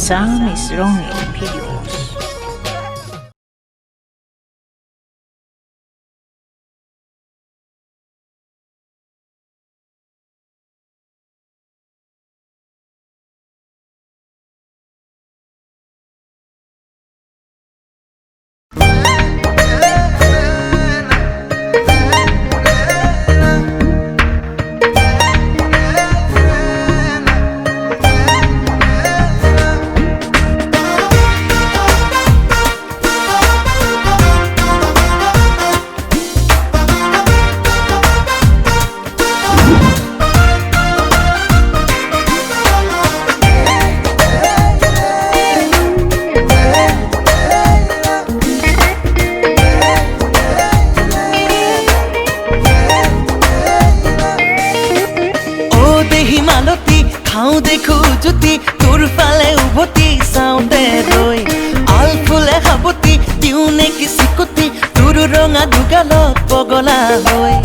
sound is wrong in videos. খাওঁ দেখো জুতি তোৰ ফালে উভতি চাওঁতে ৰৈ আল ফুলে সাবতি দিওঁ নেকি চিকুতি তোৰ ৰঙা দুগালত পগলা হৈ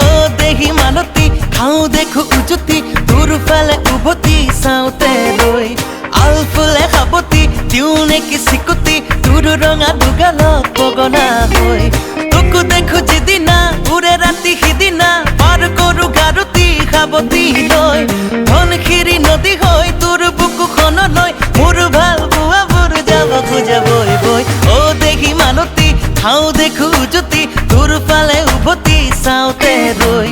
অ দেহি মালতি খাওঁ দেখো উজুতি তোৰ ফালে উভতি চাওঁতে ৰৈ আল ফুলে সাবতি দিওঁ নেকি চিকুতি তোৰ ৰঙা দুগালত পগলা হৈ দেখো যেদিনা উৰে ৰাতি সিদিনা পাৰ কৰো গাৰুতি সাবতি লৈ ধনশিৰি নদী হৈ তোৰ বুকুখনলৈ মোৰ ভাল পোৱাবোৰ যাব খোজা বৈ বৈ অ দেখি মালতি খাওঁ দেখো উজুতি তোৰ ফালে উভতি চাওঁতে ৰৈ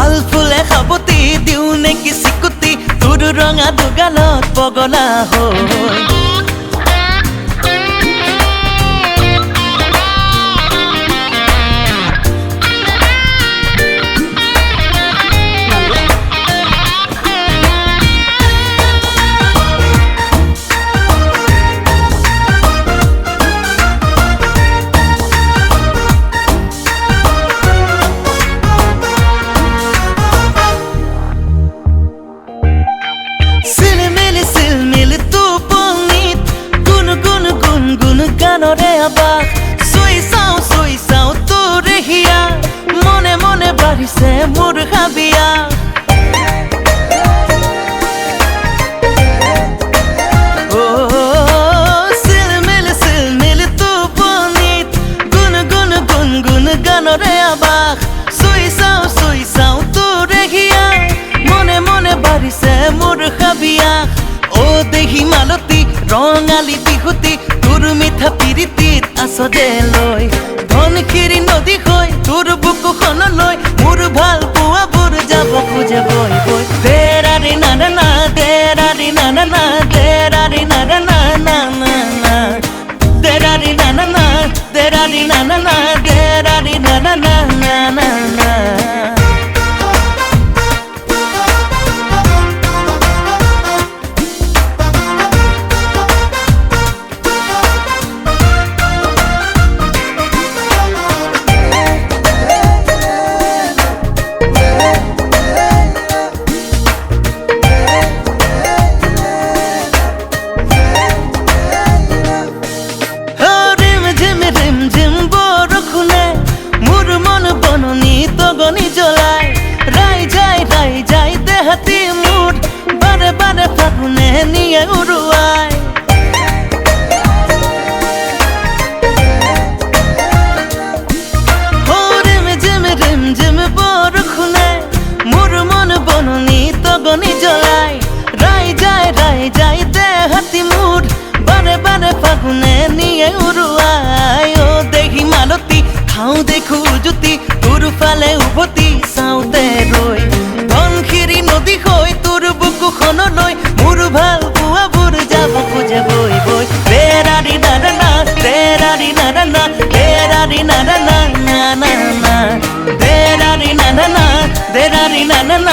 আল ফুলে সাবতি দিওঁ নেকি চিকুতি তোৰ ৰঙা দুগালত পগলা হৈ গানৰে আবাস চুই চাওঁ তোৰ হিয়া মনে মনে বাঢ়িছে মোৰ হাবিয়া চিলমিল টোপনিত গুণ গানৰে আবাস চুই চাওঁ তোৰ হিয়া মনে মনে বাঢ়িছে মোৰ হাবিয়া অ দেহি মালতি ৰঙালী বিহুতি তোৰ মিঠা পিৰিতিত আছদে লৈ ধনশিৰি নদী হৈ তোৰ বুকুখনলৈ মোৰ ভাল পোৱাবোৰ যাব খোজে বৈ বৈ দেৰাৰি নানা দেৰাৰি নানা দেৰাৰি নানা নানা দেৰাৰি নানা দেৰাৰি নানা দেৰাৰি নানা নানা হাতি মুঠ বাৰে বাৰে ফাগুনে নিয়ে উৰুৱাই ৰিম ঝিম বৰষুণে মোৰ মন বননি তগনি জ্বলাই ৰাই যায় দেহাতি মুঠ বাৰে বাৰে ফাগুনে নিয়ে উৰুৱাই অ দেখি মালতি খাওঁ দেখো জুতি তোৰ ফালে উভতি চাওঁতে ৰৈ ধনশিৰি নদী হৈ তোৰ বুকুখনলৈ মোৰ ভাল পোৱাবোৰ যাব খোজে বৈ বৈ দেৰাৰি নানা দেৰাৰি নানা দেৰাৰি নানা নানা দেৰাৰি নানা দেৰাৰি নানা